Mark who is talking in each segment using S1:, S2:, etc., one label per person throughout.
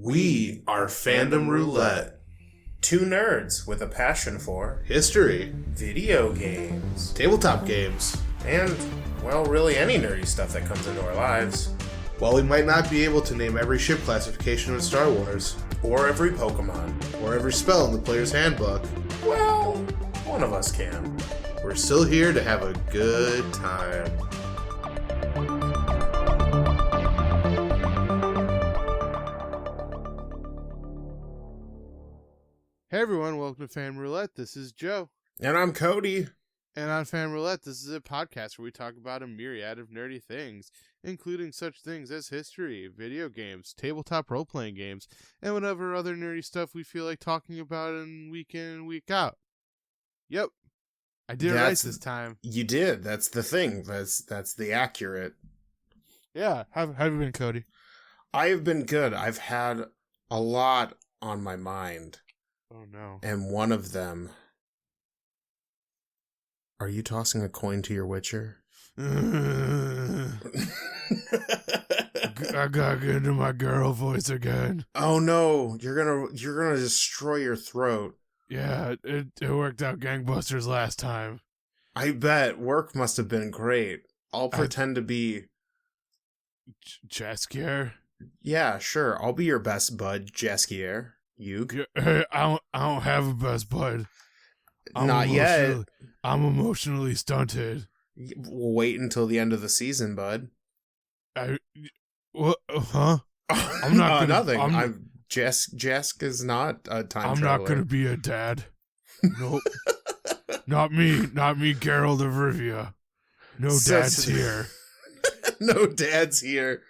S1: We are Fandom Roulette.
S2: Two nerds with a passion for
S1: History,
S2: video games,
S1: tabletop games,
S2: and, well, really any nerdy stuff that comes into our lives.
S1: While we might not be able to name every ship classification in Star Wars,
S2: Or every Pokemon.
S1: or every spell in the player's handbook,
S2: Well, one of us can.
S1: we're still here to have a good time.
S3: Hey everyone, welcome to Fan Roulette. This is Joe.
S2: And I'm Cody.
S3: And on Fan Roulette, this is a podcast where we talk about a myriad of nerdy things, including such things as history, video games, tabletop role-playing games, and whatever other nerdy stuff we feel like talking about week in and week out. Yep. I did it right this time.
S2: You did. That's the thing. That's the accurate.
S3: Yeah. How have you been, Cody?
S2: I have been good. I've had a lot on my mind.
S3: Oh, no.
S2: And one of them... Are you tossing a coin to your Witcher?
S3: I gotta get into my girl voice again.
S2: Oh no, you're gonna destroy your throat.
S3: Yeah, it worked out gangbusters last time.
S2: I bet work must have been great. I'll pretend to be...
S3: Jaskier?
S2: Yeah, sure. I'll be your best bud, Jaskier. You?
S3: Hey, I don't have a best bud.
S2: Not yet.
S3: I'm emotionally stunted.
S2: We'll wait until the end of the season, bud.
S3: What? Huh? I'm not gonna,
S2: nothing. Jask is not a time traveler.
S3: I'm not gonna be a dad. Nope. Not me, Geralt of Rivia. No dads here.
S2: No dads here.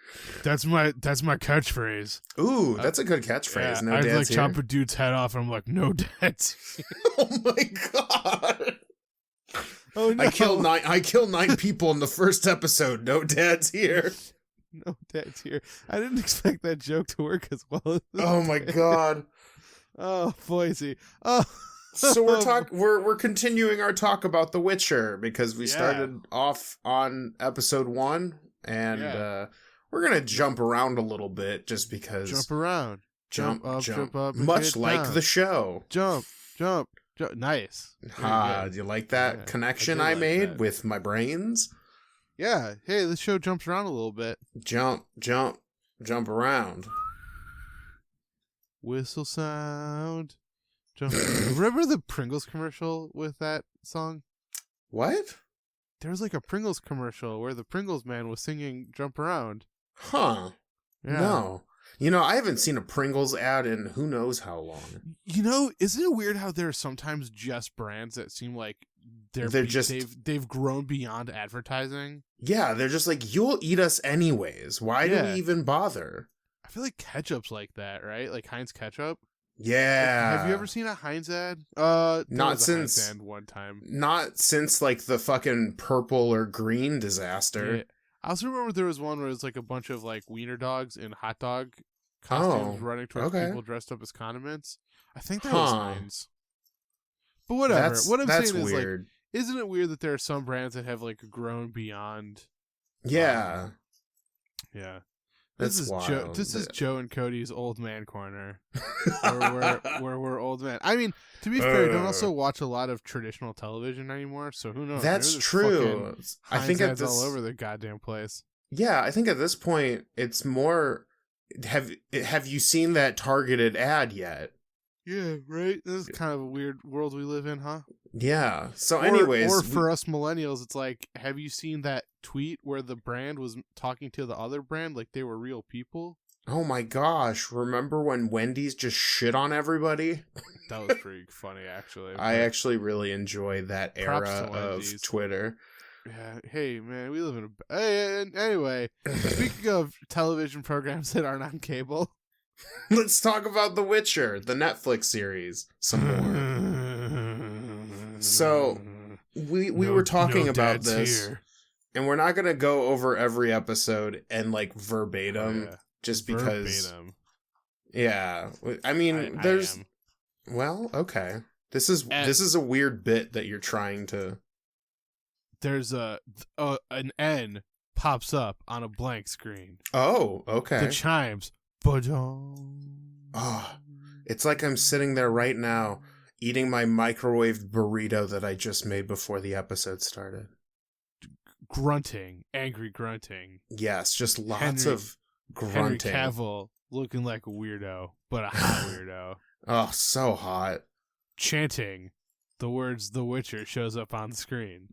S3: That's my catchphrase.
S2: Ooh, that's a good catchphrase.
S3: Yeah,
S2: no
S3: I'd
S2: dads here.
S3: chop a dude's head off and I'm like, no dads here.
S2: Oh my god.
S3: Oh no.
S2: I kill 9 people in the first episode. No dads here.
S3: No dads here. I didn't expect that joke to work as well.
S2: Oh my god.
S3: Oh, Boise. Oh.
S2: So we're continuing our talk about The Witcher because we started off on episode 1 and we're going to jump around a little bit just because
S3: jump around. Jump up,
S2: much like
S3: down.
S2: the show.
S3: Jump. Nice.
S2: Do you like that connection I made with my brains?
S3: Yeah. Hey, this show jumps around a little bit.
S2: Jump around.
S3: Whistle sound. Jump. Remember the Pringles commercial with that song?
S2: What?
S3: There was like a Pringles commercial where the Pringles man was singing Jump Around.
S2: Huh. Yeah. No. I haven't seen a Pringles ad in who knows how long.
S3: Isn't it weird how there are sometimes just brands that seem like they've grown beyond advertising? Yeah,
S2: they're just like, you'll eat us anyways. Why do we even bother?
S3: I feel like ketchup's like that, right? Like Heinz ketchup.
S2: Yeah.
S3: Have you ever seen a Heinz ad?
S2: Not since
S3: Heinz ad one time.
S2: Not since like the fucking purple or green disaster.
S3: Yeah. I also remember there was one where it was like a bunch of like wiener dogs in hot dog costumes running towards people dressed up as condiments. I think that was Heinz. But whatever. What I'm saying is weird. Like, isn't it weird that there are some brands that have like grown beyond?
S2: Yeah.
S3: Yeah.
S2: This is
S3: Joe and Cody's old man corner, where we're old men. I mean, to be fair, I don't also watch a lot of traditional television anymore, so who knows?
S2: That's true. I think
S3: it's all over the goddamn place.
S2: Yeah, I think at this point it's more. Have you seen that targeted ad yet?
S3: Yeah, right. This is kind of a weird world we live in, huh?
S2: Yeah. So, anyways,
S3: or for us millennials, it's like, have you seen that tweet where the brand was talking to the other brand like they were real people?
S2: Oh my gosh! Remember when Wendy's just shit on everybody?
S3: That was pretty funny, actually.
S2: I actually really enjoyed that era of Twitter.
S3: Yeah. Hey, man, we live in a. Hey, anyway, speaking of television programs that aren't on cable.
S2: Let's talk about The Witcher, the Netflix series, some more. So, we were talking about this, and we're not going to go over every episode and, like, verbatim, just because... Yeah. I mean, well, okay. This is a weird bit that you're trying to...
S3: There's an N pops up on a blank screen.
S2: Oh, okay.
S3: The chimes. Ba-dum.
S2: Oh, it's like I'm sitting there right now eating my microwaved burrito that I just made before the episode started.
S3: Grunting, angry grunting.
S2: Yes, just lots of grunting.
S3: Henry Cavill looking like a weirdo, but a hot weirdo.
S2: Oh, so hot.
S3: Chanting the words "The Witcher" shows up on the screen.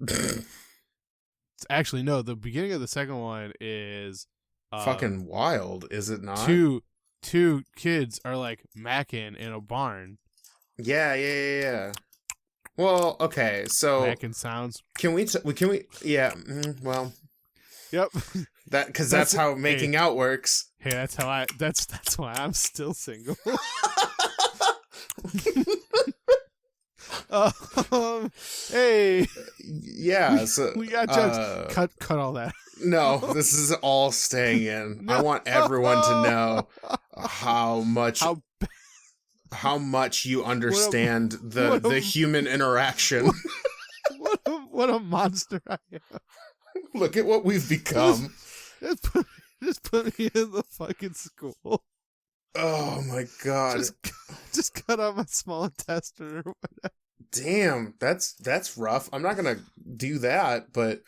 S3: Actually, no. The beginning of the second one is
S2: fucking wild, is it not?
S3: Two kids are like macking in a barn.
S2: Yeah. Well, okay, so
S3: macking sounds.
S2: Can we? Yeah. Well.
S3: Yep.
S2: That's how making out works.
S3: Hey, that's why I'm still single. Hey.
S2: Yeah. So
S3: we got jokes. Cut all that.
S2: No, this is all staying in. No. I want everyone to know how much you understand the human interaction.
S3: What a monster I am.
S2: Look at what we've become.
S3: Just put me in the fucking school.
S2: Oh my god.
S3: Just cut out my small intestine or whatever.
S2: Damn, that's rough. I'm not gonna do that, but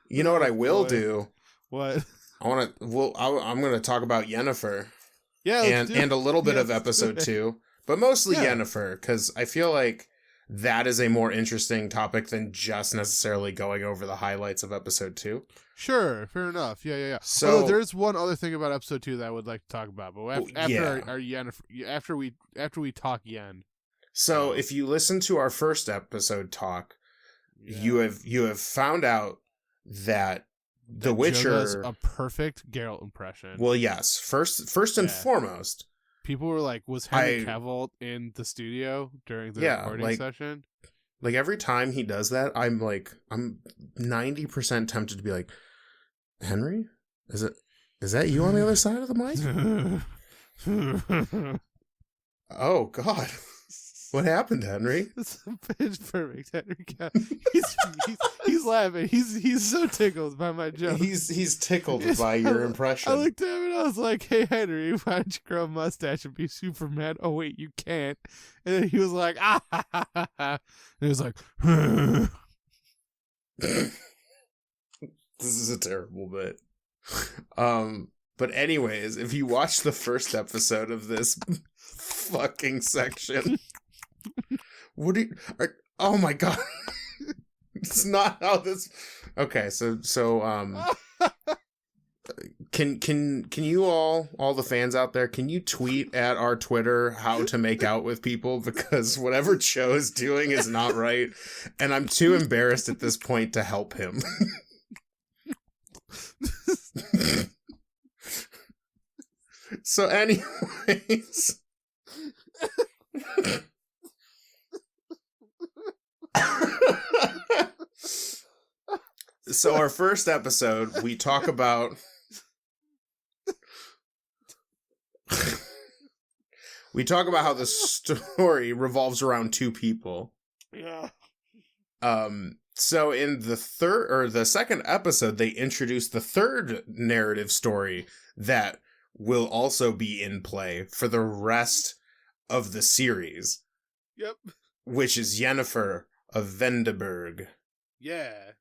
S2: you know what I will do?
S3: What?
S2: I'm gonna talk about Yennefer.
S3: Yeah,
S2: and a little bit of episode 2, but mostly Yennefer, because I feel like that is a more interesting topic than just necessarily going over the highlights of episode 2.
S3: Sure, fair enough. Yeah.
S2: So
S3: there's one other thing about episode 2 that I would like to talk about, but after we talk Yen.
S2: So if you listen to our first episode talk, you have found out that The Witcher
S3: does a perfect Geralt impression.
S2: Well, yes. First and foremost,
S3: people were like, "Was Henry Cavill in the studio during the recording session?"
S2: Like every time he does that, I'm 90% tempted to be like, "Henry, is that you on the other side of the mic?" Oh God. What happened, Henry?
S3: It's perfect, Henry. He's laughing. He's so tickled by my joke.
S2: He's tickled by your impression.
S3: I looked at him and I was like, "Hey, Henry, why don't you grow a mustache and be Superman?" Oh wait, you can't. And then he was like, "Ah ha ha ha ha." And he was like,
S2: "This is a terrible bit." But anyways, if you watch the first episode of this fucking section. Oh my god. It's not how this. Okay, so can you all the fans out there, can you tweet at our Twitter how to make out with people, because whatever Cho is doing is not right, and I'm too embarrassed at this point to help him. So anyways, so our first episode, we talk about how the story revolves around two people.
S3: Yeah.
S2: So in the second episode, they introduce the third narrative story that will also be in play for the rest of the series.
S3: Yep.
S2: Which is Yennefer of Vengerburg.
S3: Yeah.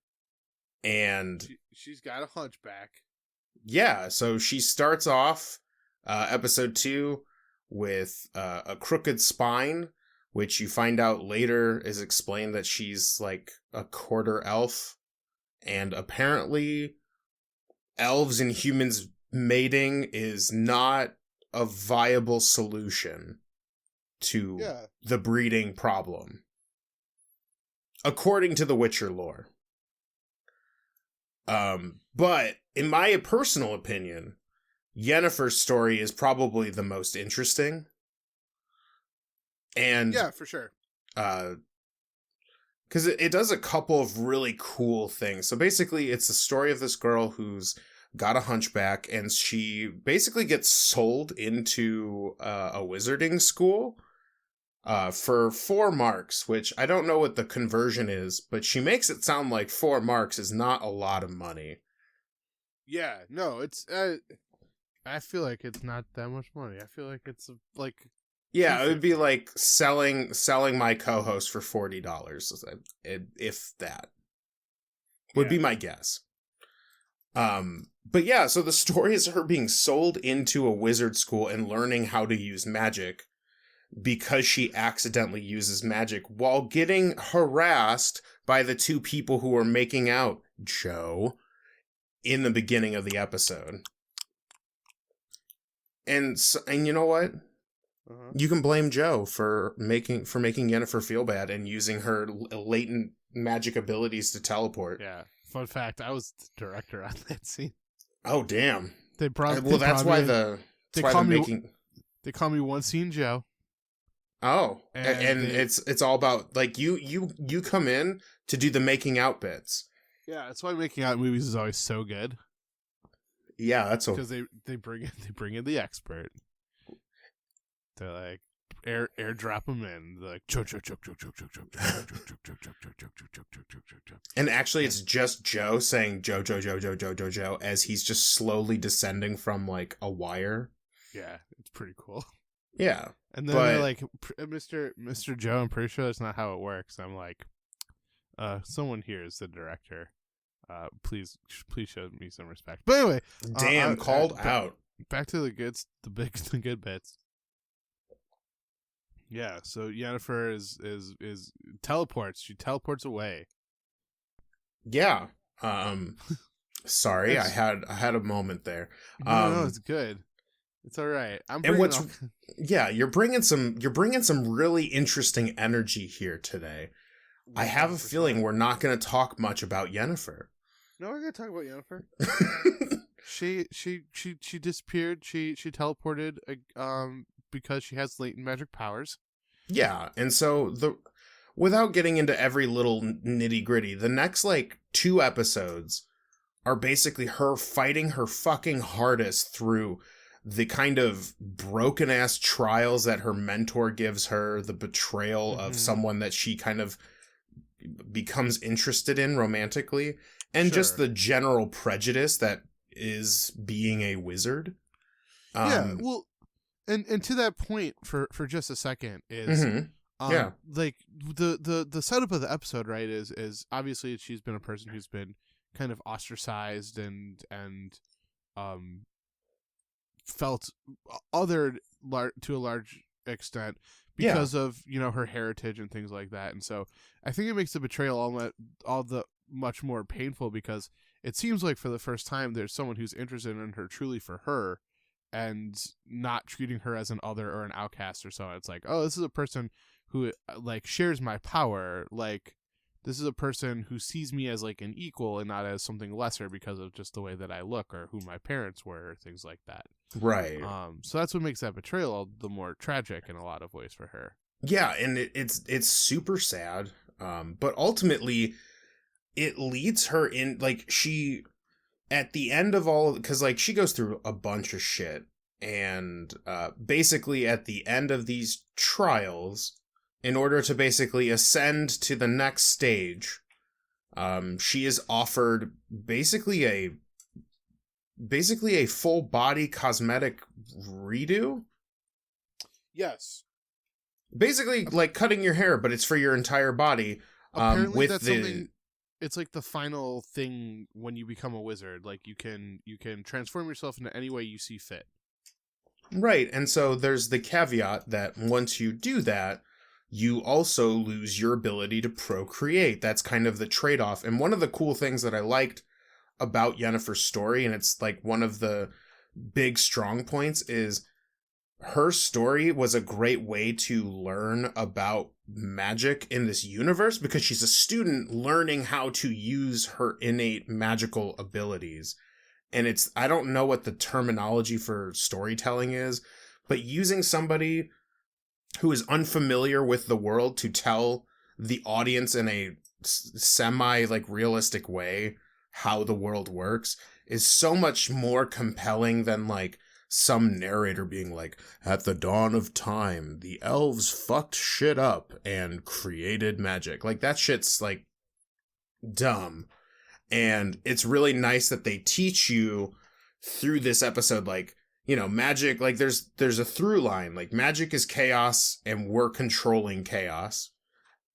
S2: And
S3: she's got a hunchback.
S2: Yeah, so she starts off episode 2 with a crooked spine, which you find out later is explained that she's like a quarter elf. And apparently elves and humans mating is not a viable solution to the breeding problem, according to the Witcher lore. But in my personal opinion, Yennefer's story is probably the most interesting. And
S3: yeah, for sure.
S2: Because it does a couple of really cool things. So basically, it's the story of this girl who's got a hunchback, and she basically gets sold into a wizarding school for 4 marks, which I don't know what the conversion is, but she makes it sound like 4 marks is not a lot of money.
S3: Yeah, no, it's I feel like it's not that much money. I feel like it's like
S2: Yeah, it would be like selling my co-host for $40, if that would be my guess. But yeah, so the story is her being sold into a wizard school and learning how to use magic because she accidentally uses magic while getting harassed by the two people who are making out Joe in the beginning of the episode. And you know what? Uh-huh. You can blame Joe for making Yennefer feel bad and using her latent magic abilities to teleport.
S3: Yeah. Fun fact, I was the director on that scene.
S2: Oh, damn.
S3: They call me One Scene Joe.
S2: Oh, and it's all about, like, you come in to do the making out bits.
S3: Yeah, that's why making out movies is always so good.
S2: Yeah, that's
S3: because they bring in the expert. They're like airdrop them in. They're like choke.
S2: And actually, it's just Joe saying Joe as he's just slowly descending from like a wire.
S3: Yeah, it's pretty cool.
S2: Yeah,
S3: and then they're like, Mr. Joe, I'm pretty sure that's not how it works. I'm like, someone here is the director. Please show me some respect. But anyway,
S2: damn, called out.
S3: Back to the good bits. Yeah, so Yennefer is teleports. She teleports away.
S2: Yeah. Sorry, I had a moment there.
S3: No, it's good. It's all right.
S2: You're bringing some really interesting energy here today. I have a feeling we're not going to talk much about Yennefer.
S3: No, we're going to talk about Yennefer. She disappeared. She teleported because she has latent magic powers. Yeah,
S2: and so without getting into every little nitty-gritty, the next like 2 episodes are basically her fighting her fucking hardest through the kind of broken ass trials that her mentor gives her, the betrayal of someone that she kind of becomes interested in romantically, and just the general prejudice that is being a wizard.
S3: Yeah, well, and to that point for just a second is like the setup of the episode, right, is obviously she's been a person who's been kind of ostracized and felt othered to a large extent because of her heritage and things like that. And so I think it makes the betrayal all the much more painful, because it seems like for the first time there's someone who's interested in her truly for her and not treating her as an other or an outcast or so. It's like, oh, this is a person who like shares my power. Like, this is a person who sees me as like an equal and not as something lesser because of just the way that I look or who my parents were, or things like that.
S2: Right.
S3: So that's what makes that betrayal all the more tragic in a lot of ways for her.
S2: Yeah, and it's super sad. But ultimately it leads her in, like, she at the end of all, because like she goes through a bunch of shit, and basically at the end of these trials, in order to basically ascend to the next stage, she is offered basically a full body cosmetic redo.
S3: Yes.
S2: Basically like cutting your hair, but it's for your entire body.
S3: Apparently that's something. It's like the final thing when you become a wizard. Like you can transform yourself into any way you see fit.
S2: Right, and so there's the caveat that once you do that, you also lose your ability to procreate. That's kind of the trade-off. And one of the cool things that I liked about Yennefer's story, and it's like one of the big strong points, is her story was a great way to learn about magic in this universe, because she's a student learning how to use her innate magical abilities. And I don't know what the terminology for storytelling is, but using somebody who is unfamiliar with the world to tell the audience in a semi like realistic way how the world works is so much more compelling than like some narrator being like, at the dawn of time, the elves fucked shit up and created magic. Like, that shit's like dumb. And it's really nice that they teach you through this episode, like, magic, like there's a through line, like magic is chaos and we're controlling chaos,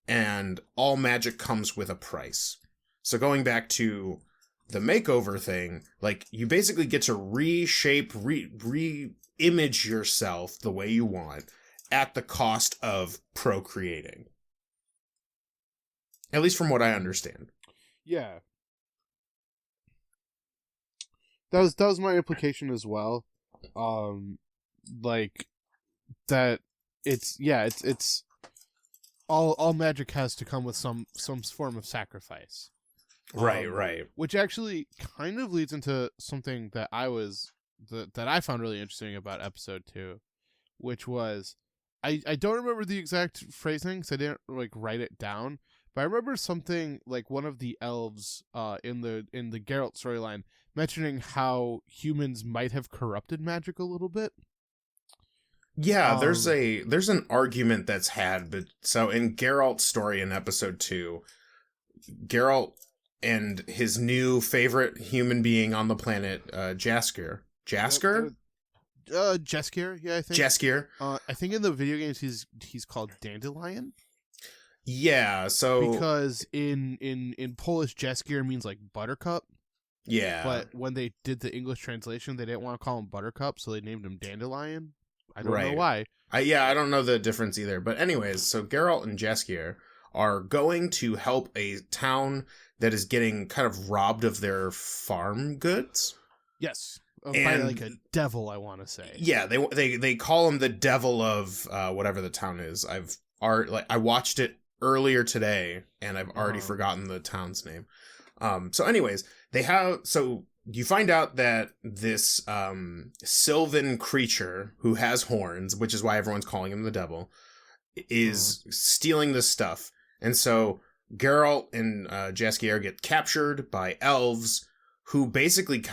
S2: and all magic comes with a price. So going back to the makeover thing, like you basically get to reshape, re-image yourself the way you want at the cost of procreating. At least from what I understand.
S3: Yeah. That was my implication as well. Like that it's all magic has to come with some form of sacrifice.
S2: Right.
S3: Which actually kind of leads into something that I found really interesting about episode 2, which was I don't remember the exact phrasing because I didn't like write it down, but I remember something like one of the elves in the Geralt storyline mentioning how humans might have corrupted magic a little bit.
S2: Yeah, there's an argument that's had, but so in Geralt's story in episode 2, Geralt and his new favorite human being on the planet, Jaskier. Jaskier?
S3: Jaskier, yeah, I think.
S2: Jaskier.
S3: I think in the video games he's called Dandelion.
S2: Yeah, so
S3: because in Polish Jaskier means like buttercup.
S2: Yeah.
S3: But when they did the English translation, they didn't want to call him Buttercup, so they named him Dandelion. I don't know why.
S2: I don't know the difference either. But anyways, so Geralt and Jaskier are going to help a town that is getting kind of robbed of their farm goods.
S3: Yes. By like a devil, I want to say.
S2: Yeah, they call him the devil of whatever the town is. I watched it earlier today and I've already forgotten the town's name. So anyways, you find out that this sylvan creature who has horns, which is why everyone's calling him the devil, is stealing this stuff. And so Geralt and Jaskier get captured by elves who basically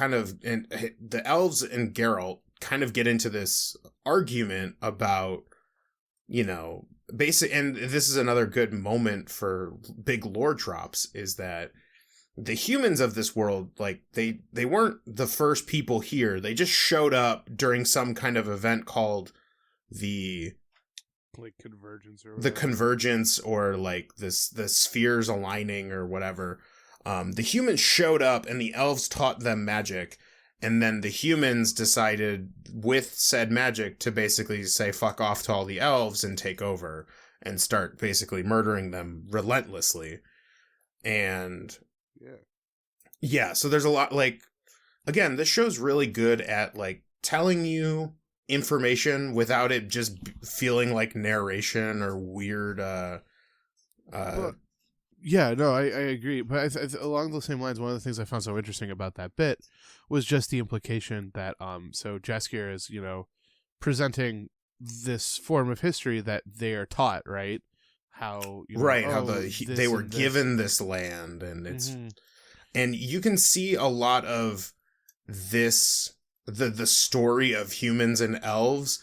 S2: and the elves and Geralt kind of get into this argument about, and this is another good moment for big lore drops, is that the humans of this world, like they weren't the first people here. They just showed up during some kind of event called the
S3: convergence
S2: or like the spheres aligning or whatever. The humans showed up and the elves taught them magic, and then the humans decided with said magic to basically say fuck off to all the elves and take over and start basically murdering them relentlessly. And yeah, so there's a lot, like, again, this show's really good at like telling you information without it just feeling like narration or weird
S3: Yeah, no, I agree. But along those same lines, one of the things I found so interesting about that bit was just the implication that so Jaskier is, presenting this form of history that they are taught, right? How
S2: they were given this land, and it's and you can see a lot of this the story of humans and elves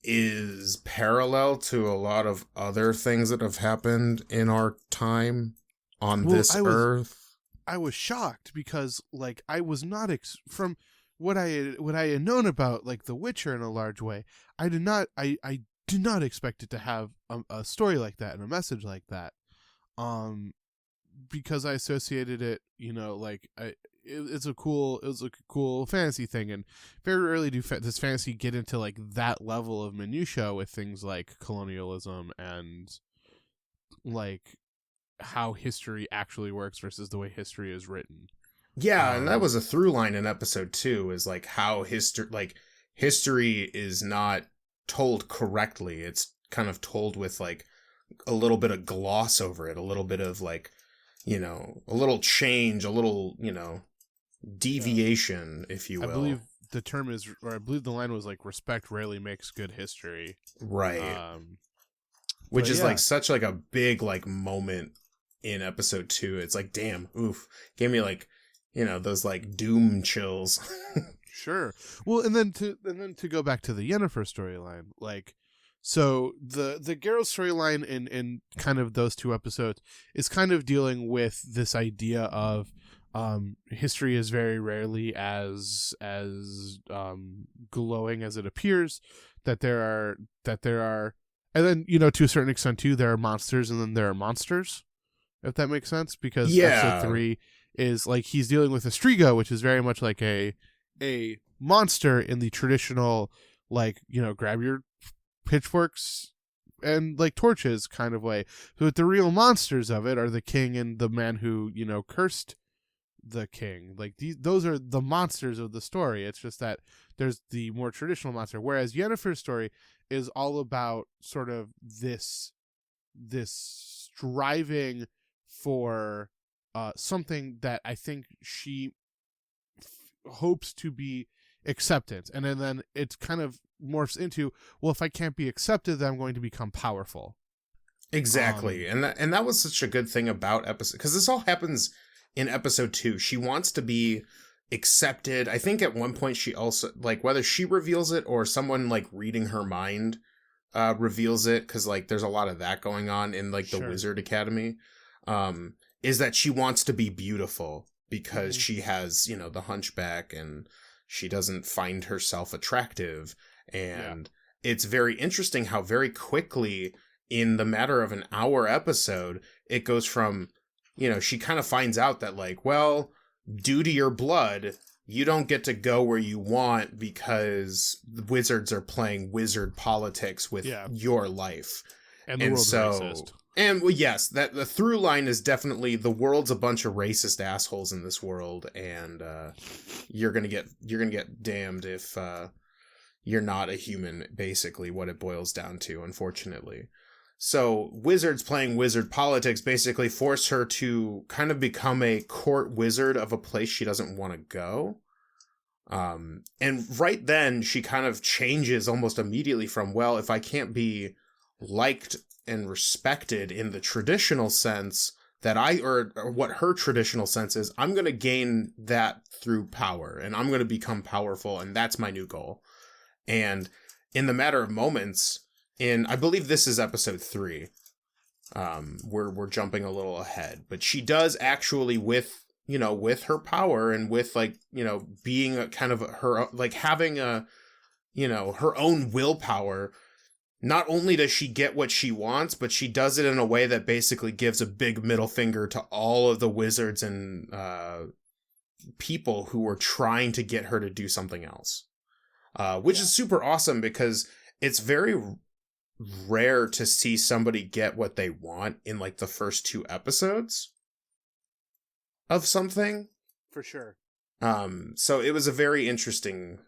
S2: is parallel to a lot of other things that have happened in our time on this earth.
S3: I was shocked because, like, I was not from what I had known about, like, The Witcher in a large way. I did not expect it to have a story like that and a message like that. Because I associated it, it's a cool fantasy thing, and very rarely does fantasy get into like that level of minutia with things like colonialism and like how history actually works versus the way history is written.
S2: Yeah, and that was a through line in episode 2, is like how history is not told correctly. It's kind of told with like a little bit of gloss over it, a little bit of like, a little change, a little, deviation, if you will.
S3: I believe the term is, or I believe the line was like, respect rarely makes good history.
S2: Right. Which is like such like a big like moment in episode 2. It's like, damn, oof. Gave me like, those like doom chills.
S3: Sure. Well, and then to go back to the Yennefer storyline, like, so the Geralt storyline in kind of those 2 episodes is kind of dealing with this idea of history is very rarely as glowing as it appears. That there are, and then to a certain extent too, there are monsters and then there are monsters, if that makes sense, because episode 3 is like he's dealing with a Striga, which is very much like a monster in the traditional, like, grab your pitchforks and like torches kind of way. So the real monsters of it are the king and the man who cursed the king. Like those are the monsters of the story. It's just that there's the more traditional monster, whereas Yennefer's story is all about sort of this striving for something that I think she hopes to be acceptance, and then it kind of morphs into, well, if I can't be accepted, then I'm going to become powerful.
S2: Exactly. And that was such a good thing about episode, because this all happens in episode 2. She wants to be accepted. I think at one point she also, like, whether she reveals it or someone like reading her mind reveals it, because like there's a lot of that going on in like the Wizard Academy, is that she wants to be beautiful because she has, the hunchback and she doesn't find herself attractive. And it's very interesting how very quickly, in the matter of an hour episode, it goes from, she kind of finds out that like, well, due to your blood, you don't get to go where you want because the wizards are playing wizard politics with your life.
S3: And the world's racist.
S2: And well, yes, that the through line is definitely the world's a bunch of racist assholes in this world, and you're gonna get damned if you're not a human. Basically, what it boils down to, unfortunately. So wizards playing wizard politics basically force her to kind of become a court wizard of a place she doesn't want to go. And right then she kind of changes almost immediately from, well, if I can't be liked and respected in the traditional sense that or what her traditional sense is, I'm going to gain that through power, and I'm going to become powerful, and that's my new goal. And in the matter of moments, I believe this is episode 3, we're jumping a little ahead, but she does actually, with her power and with like, being a kind of her, like having a, her own willpower, not only does she get what she wants, but she does it in a way that basically gives a big middle finger to all of the wizards and people who were trying to get her to do something else, which is super awesome, because it's very rare to see somebody get what they want in like the first 2 episodes of something.
S3: For sure.
S2: So it was a very interesting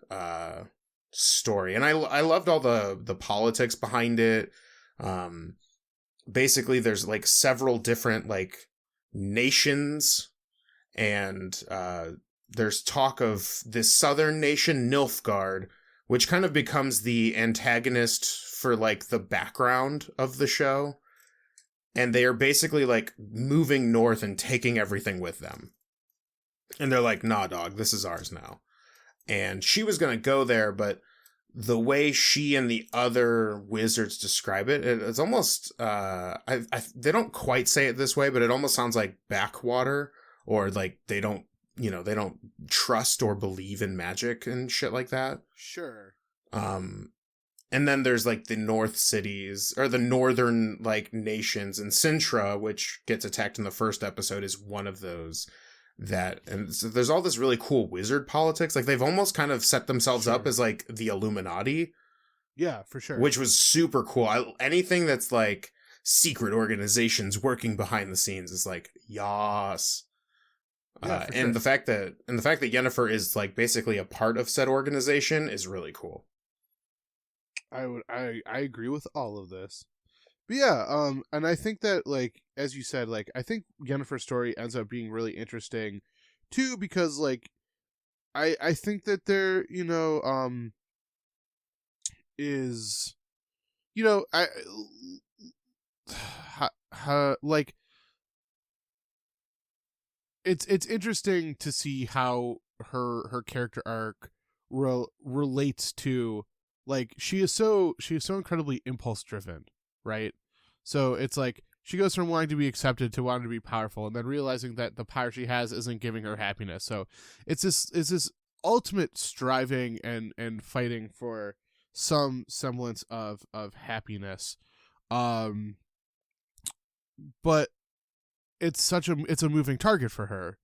S2: story, and I loved all the politics behind it. Basically there's like several different like nations, and there's talk of this southern nation, Nilfgaard, which kind of becomes the antagonist for like the background of the show, and they are basically like moving north and taking everything with them, and they're like, nah dog, this is ours now. And she was going to go there, but the way she and the other wizards describe it's almost, they don't quite say it this way, but it almost sounds like backwater, or like they don't trust or believe in magic and shit like that.
S3: Sure.
S2: And then there's like the north cities, or the northern like nations, and Sintra, which gets attacked in the first episode, is one of those. And so there's all this really cool wizard politics. Like they've almost kind of set themselves up as like the Illuminati.
S3: Yeah, for sure.
S2: Which was super cool. Anything that's like secret organizations working behind the scenes is like, yas. And sure. the fact that Yennefer is like basically a part of said organization is really cool.
S3: I agree with all of this. But yeah, and I think that, like, as you said, like, I think Yennefer's story ends up being really interesting too, because like I think that there, is, like, it's interesting to see how her character arc relates to, like, she is so incredibly impulse driven, right? So it's like she goes from wanting to be accepted to wanting to be powerful, and then realizing that the power she has isn't giving her happiness. So it's this ultimate striving and fighting for some semblance of happiness. But it's a moving target for her.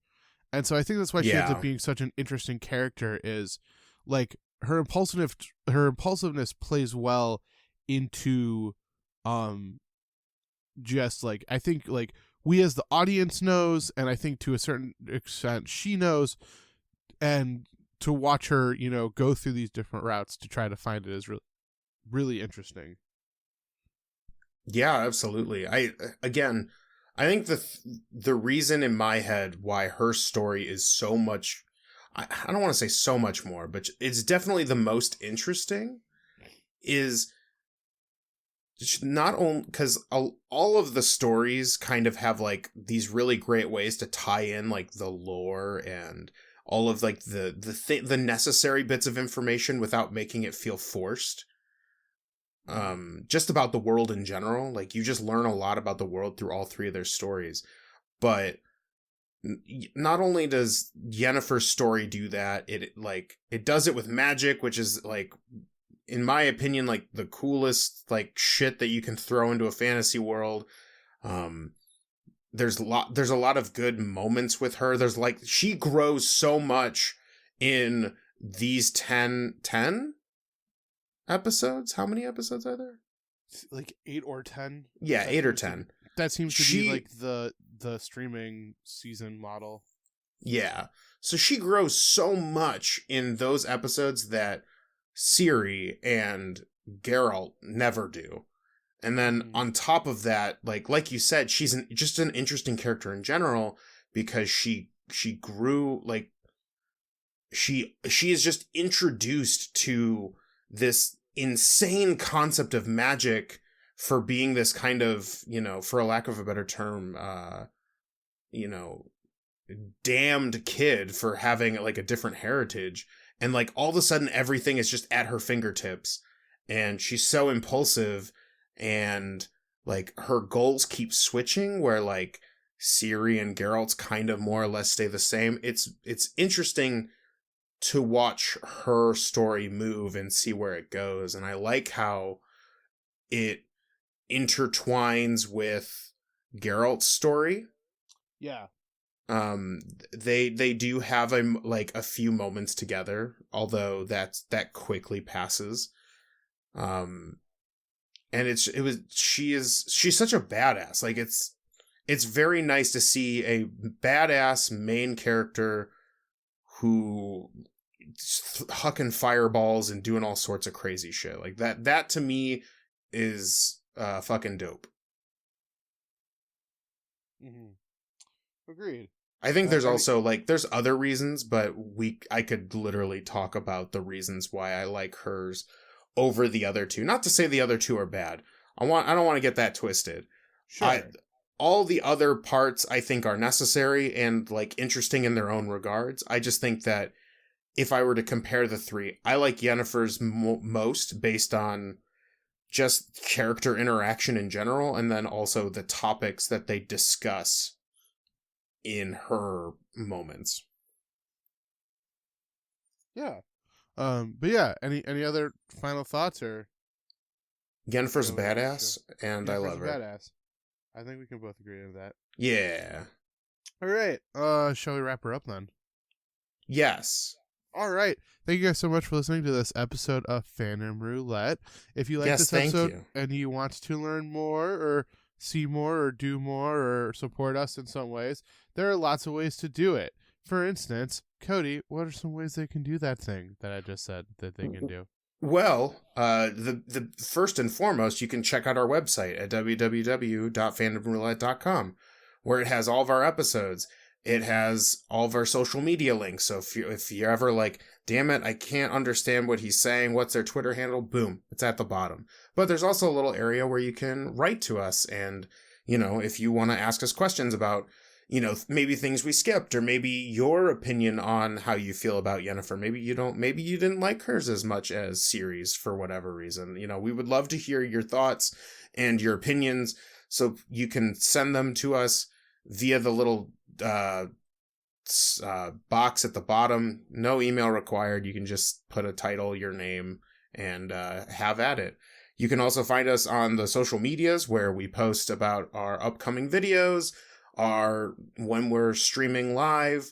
S3: And so I think that's why she ends up being such an interesting character, is like her impulsiveness plays well into just like, I think like we as the audience knows, and I think to a certain extent she knows, and to watch her, go through these different routes to try to find it is really, really interesting.
S2: Yeah, absolutely. I think the reason in my head why her story is so much, I don't want to say so much more, but it's definitely the most interesting, is not only because all of the stories kind of have like these really great ways to tie in like the lore and all of like the necessary bits of information without making it feel forced. Just about the world in general, like you just learn a lot about the world through all three of their stories. But not only does Yennefer's story do that, it does it with magic, which is like, in my opinion, like the coolest like shit that you can throw into a fantasy world. There's a lot of good moments with her. There's like, she grows so much in these 10 episodes. How many episodes are there?
S3: Like 8 or 10.
S2: Yeah, 8 or 10.
S3: That seems to be like the streaming season model.
S2: Yeah. So she grows so much in those episodes that Ciri and Geralt never do. And then on top of that, like you said, she's just an interesting character in general, because she grew, like she is just introduced to this insane concept of magic for being this kind of, for a lack of a better term, damned kid for having like a different heritage. And like all of a sudden everything is just at her fingertips, and she's so impulsive, and like her goals keep switching, where like Ciri and Geralt's kind of more or less stay the same. It's interesting to watch her story move and see where it goes. And I like how it intertwines with Geralt's story.
S3: Yeah.
S2: They do have a few moments together, although that quickly passes. And she's such a badass. Like it's very nice to see a badass main character who hucking fireballs and doing all sorts of crazy shit. Like that to me is fucking dope.
S3: Mm-hmm. Agreed.
S2: I think there's also there's other reasons, but I could literally talk about the reasons why I like hers over the other two. Not to say the other two are bad. I don't want to get that twisted.
S3: Sure.
S2: All the other parts I think are necessary and like interesting in their own regards. I just think that if I were to compare the three, I like Yennefer's most based on just character interaction in general, and then also the topics that they discuss in her moments.
S3: Yeah. But yeah, any other final thoughts? Or
S2: Yennefer's a badass, and I love her.
S3: Badass. I think we can both agree on that.
S2: Yeah.
S3: All right. Shall we wrap her up then?
S2: Yes.
S3: All right. Thank you guys so much for listening to this episode of Fandom Roulette. If you like this episode and you want to learn more or see more or do more or support us in some ways, there are lots of ways to do it. For instance, Cody, what are some ways they can do that thing that I just said that they can do?
S2: Well, the first and foremost, you can check out our website at www.fandomroulette.com, where it has all of our episodes. It has all of our social media links. So if you're ever like, damn it, I can't understand what he's saying, what's their Twitter handle? Boom, it's at the bottom. But there's also a little area where you can write to us, and if you want to ask us questions about maybe things we skipped, or maybe your opinion on how you feel about Yennefer. Maybe you didn't like hers as much as Ciri's for whatever reason. We would love to hear your thoughts and your opinions. So you can send them to us via the little box at the bottom. No email required. You can just put a title, your name, and have at it. You can also find us on the social medias where we post about our upcoming videos, when we're streaming live.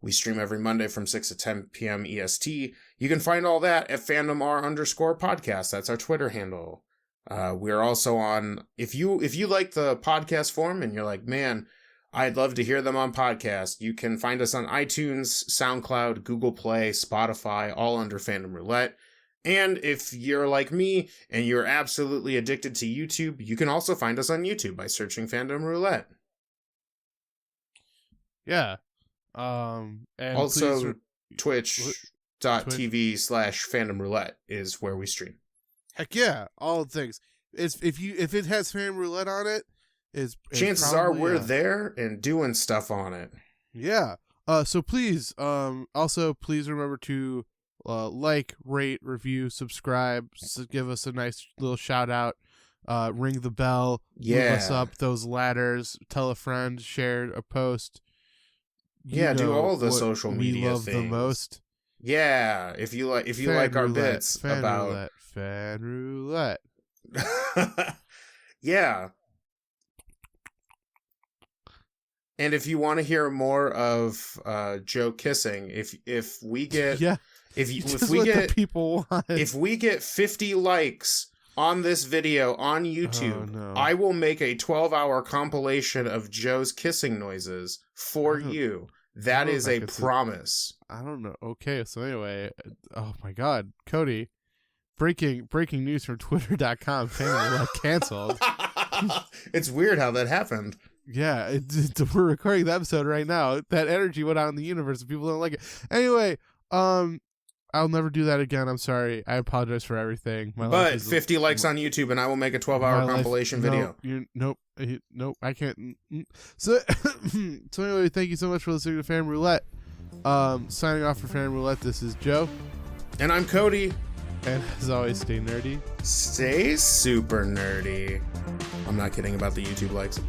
S2: We stream every Monday from 6 to 10 p.m. EST. You can find all that at fandomr_podcast. That's our Twitter handle. We're also on, if you like the podcast form and you're like, man, I'd love to hear them on podcast, you can find us on iTunes, SoundCloud, Google Play, Spotify, all under Fandom Roulette. And if you're like me and you're absolutely addicted to YouTube, you can also find us on YouTube by searching Fandom Roulette.
S3: Yeah. And
S2: also, twitch.tv/Fandom Roulette is where we stream.
S3: Heck yeah, all the things. If it has Fandom Roulette on it,
S2: chances
S3: probably,
S2: are we're there and doing stuff on it.
S3: Yeah. So please, also please remember to like, rate, review, subscribe, give us a nice little shout out, ring the bell, move us up those ladders, tell a friend, share a post.
S2: Do all the social media
S3: we love
S2: things
S3: the most.
S2: Yeah, if you like our bits about
S3: Fan Roulette.
S2: Yeah. And if you want to hear more of Joe kissing, if we get if we get 50 likes on this video on YouTube, I will make a 12-hour compilation of Joe's kissing noises for you. That is a promise.
S3: I don't know. Okay, so anyway, oh my God, Cody, breaking news from Twitter.com: Fan Roulette canceled.
S2: It's weird how that happened.
S3: Yeah, we're recording the episode right now. That energy went out in the universe and people don't like it. Anyway, I'll never do that again. I'm sorry. I apologize for everything.
S2: But 50 likes on YouTube and I will make a 12-hour compilation video.
S3: Nope, I can't. So anyway, thank you so much for listening to Fan Roulette. Signing off for Fan Roulette, this is Joe.
S2: And I'm Cody.
S3: And as always, stay nerdy.
S2: Stay super nerdy. I'm not kidding about the YouTube likes.